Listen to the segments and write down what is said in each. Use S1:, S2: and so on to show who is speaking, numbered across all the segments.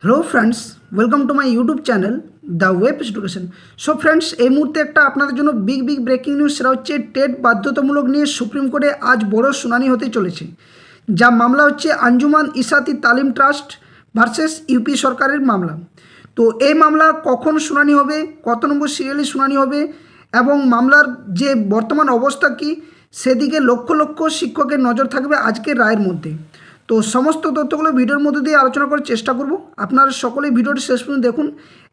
S1: Hello friends, welcome to my YouTube channel the web education. So friends, এই মুহূর্তে একটা আপনাদের জন্য বিগ ব্রেকিং নিউজ। সেটা হচ্ছে টেট বাধ্যতামূলক নিয়ে সুপ্রিম কোর্টে আজ বড় শুনানি হতে চলেছে। যা মামলা হচ্ছে আঞ্জুমান ইসাতি তালিম ট্রাস্ট ভার্সেস ইউপি সরকারের মামলা। তো এই মামলা কখন শুনানি হবে, কত নম্বর সিরিয়ালে শুনানি হবে এবং মামলার যে বর্তমান অবস্থা কী, সেদিকে লক্ষ লক্ষ শিক্ষকের নজর থাকবে আজকের রায়ের মধ্যে। তো সমস্ত তথ্যগুলো ভিডিওর মধ্যে দিয়ে আলোচনা করার চেষ্টা করব। আপনারা সকলেই ভিডিওটি শেষ পর্যন্ত দেখুন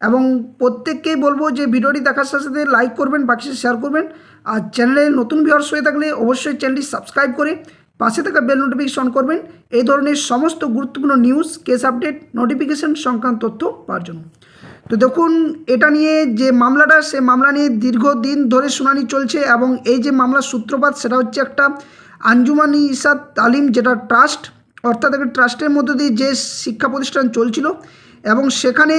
S1: এবং প্রত্যেককেই বলবো যে ভিডিওটি দেখার সাথে সাথে লাইক করবেন, বাকি শেয়ার করবেন। আর চ্যানেলে নতুন ভিউয়ার্স হয়ে থাকলে অবশ্যই চ্যানেলটি সাবস্ক্রাইব করে পাশে থাকা বেল নোটিফিকেশন অন করবেন এই ধরনের সমস্ত গুরুত্বপূর্ণ নিউজ, কেস আপডেট, নোটিফিকেশন সংক্রান্ত তথ্য পাওয়ার জন্য। তো দেখুন, এটা নিয়ে যে মামলাটা, সে মামলা নিয়ে দীর্ঘদিন ধরে শুনানি চলছে এবং এই যে মামলার সূত্রপাত সেটা হচ্ছে একটা আঞ্জুমান ইসাত তালিম, যেটা ট্রাস্ট, অর্থাৎ একটা ট্রাস্টের মধ্য দিয়ে যে শিক্ষা প্রতিষ্ঠান চলছিল এবং সেখানে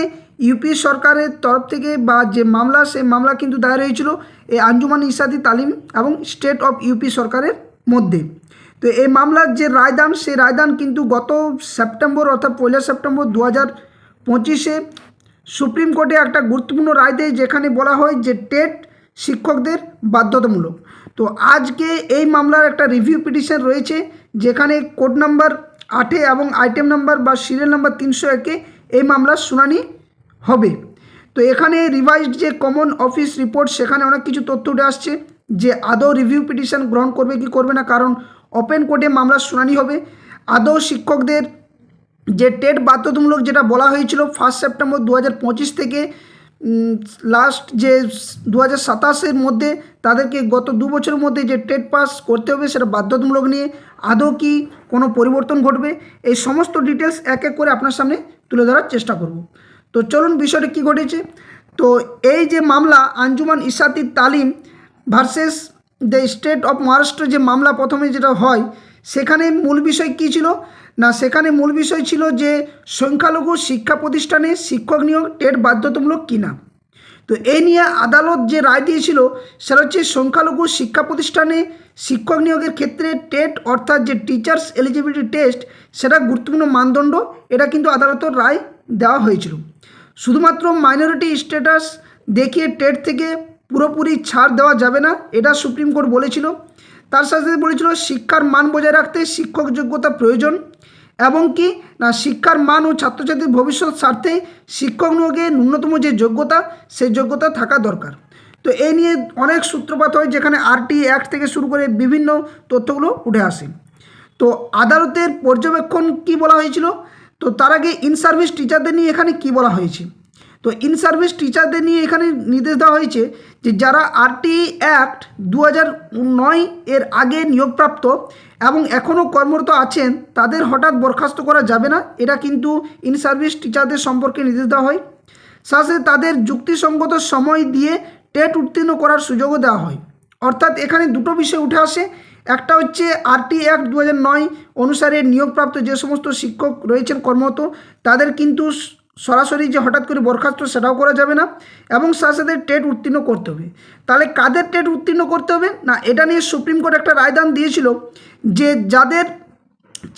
S1: ইউপি সরকারের তরফ থেকে বা যে মামলা, সেই মামলা কিন্তু দায়ের হয়েছিল এই আঞ্জুমান ইসাতি তালিম এবং স্টেট অফ ইউপি সরকারের মধ্যে। তো এই মামলার যে রায়দান, সেই রায়দান কিন্তু গত সেপ্টেম্বর অর্থাৎ 1 সেপ্টেম্বর 2025-এ সুপ্রিম কোর্টে একটা গুরুত্বপূর্ণ রায় দেয়, যেখানে বলা হয় যে টেট শিক্ষকদের বাধ্যতামূলক। তো আজকে এই মামলার একটা রিভিউ পিটিশন রয়েছে, যেখানে কোড নাম্বার 8 এবং আইটেম নাম্বার বা সিরিয়াল নাম্বার 301-এ এই মামলার শুনানি হবে। তো এখানে রিভাইজড যে কমন অফিস রিপোর্ট, সেখানে অনেক কিছু তথ্য উঠে আসছে যে আদৌ রিভিউ পিটিশন গ্রহণ করবে কি করবে না, কারণ ওপেন কোর্টে মামলার শুনানি হবে। আদৌ শিক্ষকদের যে টেট বাধ্যতামূলক যেটা বলা হয়েছিল 1 সেপ্টেম্বর 2025 থেকে লাস্ট যে 2027-এর মধ্যে তাদেরকে গত 2 বছরের মধ্যে যে টেট পাস করতে হবে সেটা বাধ্যতামূলক নিয়ে আদৌ কি কোনো পরিবর্তন ঘটবে, এই সমস্ত ডিটেলস এক এক করে আপনার সামনে তুলে ধরার চেষ্টা করব। তো চলুন বিষয়টা কী ঘটেছে। তো এই যে মামলা আঞ্জুমান ইসাতি তালিম versus the state of Maharashtra, যে মামলা প্রথমে যেটা হয়, সেখানে মূল বিষয় কী ছিল না, সেখানে মূল বিষয় ছিল যে সংখ্যালঘু শিক্ষা প্রতিষ্ঠানে শিক্ষক নিয়োগ টেট বাধ্যতামূলক কিনা। তো এই নিয়ে আদালত যে রায় দিয়েছিল সেটা হচ্ছে সংখ্যালঘু শিক্ষা প্রতিষ্ঠানে শিক্ষক নিয়োগের ক্ষেত্রে টেট অর্থাৎ যে টিচার্স এলিজিবিলিটি টেস্ট, সেটা গুরুত্বপূর্ণ মানদণ্ড। এটা কিন্তু আদালতের রায় দেওয়া হয়েছিল। শুধুমাত্র মাইনরিটি স্ট্যাটাস দেখিয়ে টেট থেকে পুরোপুরি ছাড় দেওয়া যাবে না, এটা সুপ্রিম কোর্ট বলেছিল। তার সাথে সাথে বলেছিল শিক্ষার মান বজায় রাখতে শিক্ষক যোগ্যতা প্রয়োজন এবং কি না শিক্ষার মান ও ছাত্রছাত্রীর ভবিষ্যৎ স্বার্থে শিক্ষক নিয়োগে ন্যূনতম যে যোগ্যতা, সেই যোগ্যতা থাকা দরকার। তো এই নিয়ে অনেক সূত্রপাত হয়, যেখানে আরটি অ্যাক্ট থেকে শুরু করে বিভিন্ন তথ্যগুলো উঠে আসে। তো আদালতের পর্যবেক্ষণ কি বলা হয়েছিল, তো তার আগে ইন সার্ভিস টিচারদের নিয়ে এখানে কি বলা হয়েছে। তো ইন সার্ভিস টিচারদের নিয়ে এখানে নির্দেশ দেওয়া হয়েছে যে যারা আরটি অ্যাক্ট 2009 এর আগে নিয়োগপ্রাপ্ত এবং এখনও কর্মরত আছেন, তাদের হঠাৎ বরখাস্ত করা যাবে না। এটা কিন্তু ইন সার্ভিস টিচারদের সম্পর্কে নির্দেশ দেওয়া হয়। সাথে তাদের যুক্তিসঙ্গত সময় দিয়ে টেট উত্তীর্ণ করার সুযোগও দেওয়া হয়। অর্থাৎ এখানে দুটো বিষয় উঠে আসে। একটা হচ্ছে আরটি অ্যাক্ট 2009 অনুসারে নিয়োগপ্রাপ্ত যে সমস্ত শিক্ষক রয়েছেন কর্মরত, তাদের কিন্তু সরাসরি যে হঠাৎ করে বরখাস্ত সেটাও করা যাবে না এবং সাথে সাথে টেট উত্তীর্ণ করতে হবে। তাহলে কাদের টেট উত্তীর্ণ করতে হবে না, এটা নিয়ে সুপ্রিম কোর্ট একটা রায়দান দিয়েছিল যে যাদের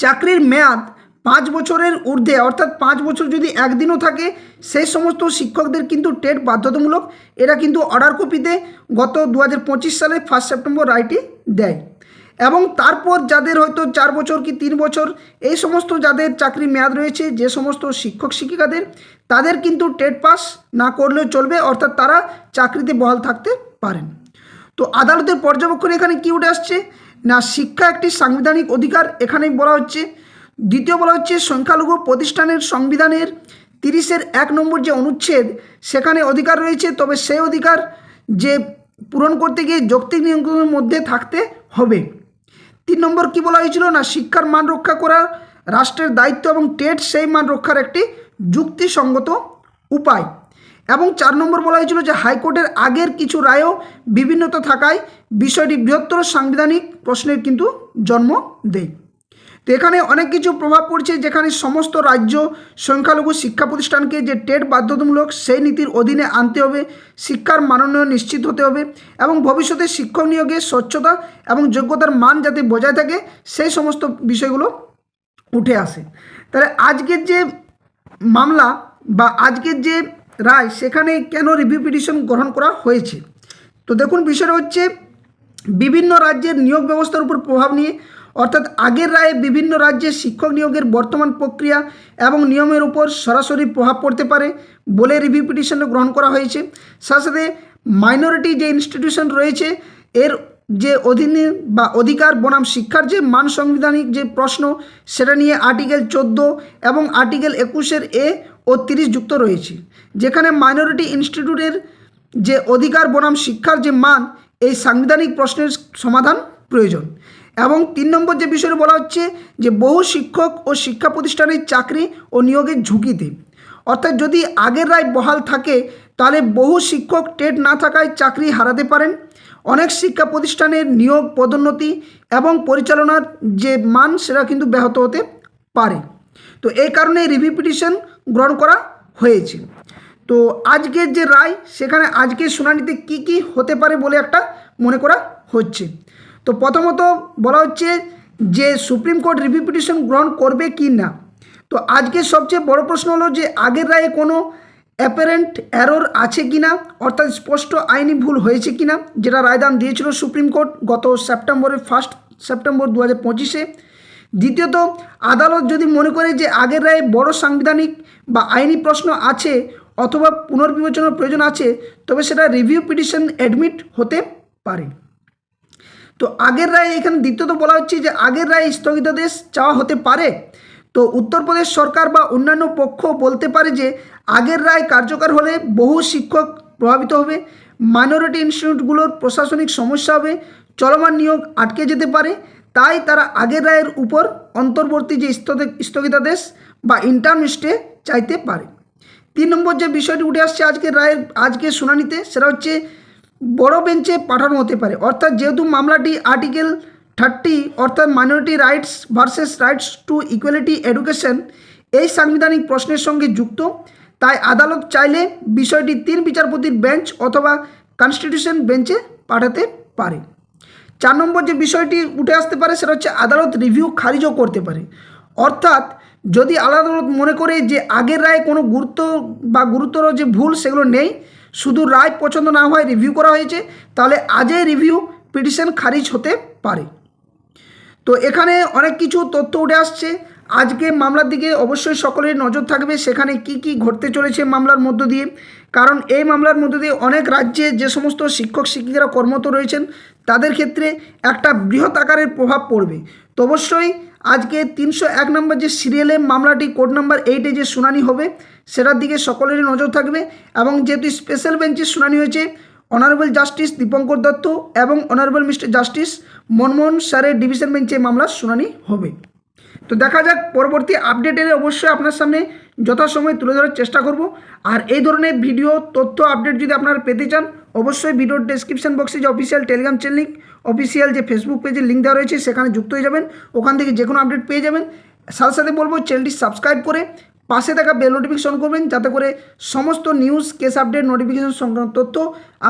S1: চাকরির মেয়াদ 5 বছরের ঊর্ধ্বে, অর্থাৎ 5 বছর যদি একদিনও থাকে, সেই সমস্ত শিক্ষকদের কিন্তু টেট বাধ্যতামূলক। এরা কিন্তু অর্ডার কপিতে গত 2025 সালে 1 সেপ্টেম্বর রায়টি দেয়। এবং তারপর যাদের হয়তো 4 বছর কি 3 বছর এই সমস্ত যাদের চাকরি মেয়াদ রয়েছে, যে সমস্ত শিক্ষক শিক্ষিকাদের, তাদের কিন্তু টেট পাস না করলেও চলবে, অর্থাৎ তারা চাকরিতে বহাল থাকতে পারেন। তো আদালতের পর্যবেক্ষণ এখানে কি উঠে আসছে না, শিক্ষা একটি সাংবিধানিক অধিকার এখানেই বলা হচ্ছে। দ্বিতীয় বলা হচ্ছে সংখ্যালঘু প্রতিষ্ঠানের সংবিধানের 30-1 নম্বর যে অনুচ্ছেদ, সেখানে অধিকার রয়েছে, তবে সেই অধিকার যে পূরণ করতে গিয়ে যৌক্তিক নিয়ন্ত্রণের মধ্যে থাকতে হবে। 3 নম্বর কি বলা হয়েছিল না, শিক্ষার মান রক্ষা করা রাষ্ট্রের দায়িত্ব এবং টেট সেই মান রক্ষার একটি যুক্তিসঙ্গত উপায়। এবং 4 নম্বর বলা হয়েছিল যে হাইকোর্টের আগের কিছু রায়ও বিভিন্নতা থাকায় বিষয়টি বৃহত্তর সাংবিধানিক প্রশ্নের কিন্তু জন্ম দেয়। তো এখানে অনেক কিছু প্রভাব পড়ছে, যেখানে সমস্ত রাজ্য সংখ্যালঘু শিক্ষা প্রতিষ্ঠানকে যে টেট বাধ্যতামূলক সেই নীতির অধীনে আনতে হবে, শিক্ষার মানোন্নয়ন নিশ্চিত হতে হবে এবং ভবিষ্যতে শিক্ষক নিয়োগে স্বচ্ছতা এবং যোগ্যতার মান যাতে বজায় থাকে, সেই সমস্ত বিষয়গুলো উঠে আসে। তাহলে আজকের যে মামলা বা আজকের যে রায় সেখানে কেন রিভিউ পিটিশন গ্রহণ করা হয়েছে। তো দেখুন, বিষয়টা হচ্ছে বিভিন্ন রাজ্যের নিয়োগ ব্যবস্থার উপর প্রভাব নিয়ে, অর্থাৎ আগের রায়ে বিভিন্ন রাজ্যে শিক্ষক নিয়োগের বর্তমান প্রক্রিয়া এবং নিয়মের উপর সরাসরি প্রভাব পড়তে পারে বলে রিভিউ পিটিশনটা গ্রহণ করা হয়েছে। সাথে সাথে মাইনরিটি যে ইনস্টিটিউশন রয়েছে এর যে অধীনে বা অধিকার বনাম শিক্ষার যে মান সাংবিধানিক যে প্রশ্ন সেটা নিয়ে আর্টিকেল 14 এবং আর্টিকেল 21 এ ও 30 যুক্ত রয়েছে, যেখানে মাইনরিটি ইনস্টিটিউটের যে অধিকার বনাম শিক্ষার যে মান এই সাংবিধানিক প্রশ্নের সমাধান প্রয়োজন। এবং 3 নম্বর যে বিষয়টা বলা হচ্ছে যে বহু শিক্ষক ও শিক্ষা প্রতিষ্ঠানের চাকরি ও নিয়োগের ঝুঁকিতে, অর্থাৎ যদি আগের রায় বহাল থাকে তাহলে বহু শিক্ষক টেট না থাকায় চাকরি হারাতে পারেন। অনেক শিক্ষা প্রতিষ্ঠানের নিয়োগ, পদোন্নতি এবং পরিচালনার যে মান সেটা কিন্তু ব্যাহত হতে পারে। তো এই কারণে রিভিউ পিটিশন গ্রহণ করা হয়েছে। তো আজকের যে রায় সেখানে আজকের শুনানিতে কি কি হতে পারে বলে একটা মনে করা হচ্ছে। তো প্রথমত বলা হচ্ছে যে সুপ্রিম কোর্ট রিভিউ পিটিশন গ্রহণ করবে কি না। তো আজকের সবচেয়ে বড় প্রশ্ন হলো যে আগের রায়ে কোনো অ্যাপারেন্ট এরর আছে কি না, অর্থাৎ স্পষ্ট আইনি ভুল হয়েছে কি না, যেটা রায়দান দিয়েছিল সুপ্রিম কোর্ট গত সেপ্টেম্বরের 1 সেপ্টেম্বর 2025-এ। দ্বিতীয়ত, আদালত যদি মনে করে যে আগের রায়ে বড় সাংবিধানিক বা আইনি প্রশ্ন আছে অথবা পুনর্বিবেচনার প্রয়োজন আছে, তবে সেটা রিভিউ পিটিশন অ্যাডমিট হতে পারে। তো আগের রায় এখানে দ্বিতীয়ত বলা হচ্ছে যে আগের রায় স্থগিতাদেশ চাওয়া হতে পারে। তো উত্তরপ্রদেশ সরকার বা অন্যান্য পক্ষ বলতে পারে যে আগের রায় কার্যকর হলে বহু শিক্ষক প্রভাবিত হবে, মাইনরিটি ইনস্টিটিউটগুলোর প্রশাসনিক সমস্যা হবে, চলমান নিয়োগ আটকে যেতে পারে, তাই তারা আগের রায়ের উপর অন্তর্বর্তী যে স্থগিতাদেশ বা ইন্টারিম স্টে চাইতে পারে। 3 নম্বর যে বিষয়টি উঠে আসছে আজকের শুনানিতে সেটা হচ্ছে বড় বেঞ্চে পাঠানো হতে পারে, অর্থাৎ যেহেতু মামলাটি আর্টিকেল 30 অর্থাৎ minority rights versus rights to equality education এই সাংবিধানিক প্রশ্নের সঙ্গে যুক্ত, তাই আদালত চাইলে বিষয়টি 3 বিচারপতির বেঞ্চ অথবা কনস্টিটিউশন বেঞ্চে পাঠাতে পারে। 4 নম্বর যে বিষয়টি উঠে আসতে পারে সেটা হচ্ছে আদালত রিভিউ খারিজও করতে পারে, অর্থাৎ যদি আদালত মনে করে যে আগের রায়ে কোনো গুরুতর যে ভুল সেগুলো নেই, শুধু রায় পছন্দ না হয় রিভিউ করা হয়েছে, তাহলে আজই রিভিউ পিটিশন খারিজ হতে পারে। তো এখানে অনেক কিছু তথ্য উঠে আসছে। আজকে মামলার দিকে অবশ্যই সকলের নজর থাকবে, সেখানে কি কি ঘটতে চলেছে মামলার মধ্য দিয়ে, কারণ এই মামলার মধ্য দিয়ে অনেক রাজ্যে যে সমস্ত শিক্ষক শিক্ষিকারা কর্মরত রয়েছেন তাদের ক্ষেত্রে একটা বৃহৎ আকারের প্রভাব পড়বে। তো অবশ্যই আজকে 301 নম্বর যে সিরিয়ালে মামলাটি কোড নাম্বার 8-এ যে শুনানি হবে সেটার দিকে সকলেরই নজর থাকবে। এবং যেহেতু স্পেশাল বেঞ্চের শুনানি হয়েছে, অনারেবল জাস্টিস দীপঙ্কর দত্ত এবং অনারেবল মিস্টার জাস্টিস মনমোহন স্যারের ডিভিশন বেঞ্চে মামলার শুনানি হবে। তো দেখা যাক পরবর্তী আপডেটে অবশ্যই আপনার সামনে যথাসময়ে তুলে ধরার চেষ্টা করব। আর এই ধরনের ভিডিও তথ্য আপডেট যদি আপনারা পেতে চান, অবশ্যই ভিডিওর ডেসক্রিপশন বক্সে যে official Telegram channel link, official যে ফেসবুক পেজের লিঙ্ক দেওয়া রয়েছে সেখানে যুক্ত হয়ে যাবেন, ওখান থেকে যে কোনো আপডেট পেয়ে যাবেন। সাথে সাথে বলবো চ্যানেলটি সাবস্ক্রাইব করে পাশে থাকা বেল নোটিফিকেশন করবেন, যাতে করে সমস্ত নিউজ, কেস আপডেট, নোটিফিকেশন সংক্রান্ত তথ্য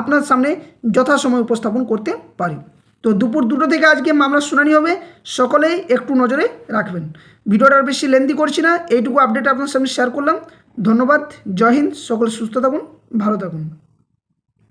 S1: আপনার সামনে যথাসময়ে উপস্থাপন করতে পারি। তো দুপুর 2টো থেকে আজকে মামলার শুনানি হবে, সকলেই একটু নজরে রাখবেন। ভিডিওটা আর বেশি লেন্দি করছি না, এইটুকু আপডেট আপনার সামনে শেয়ার করলাম। ধন্যবাদ, জয় হিন্দ, সকলে সুস্থ থাকুন, ভালো থাকুন।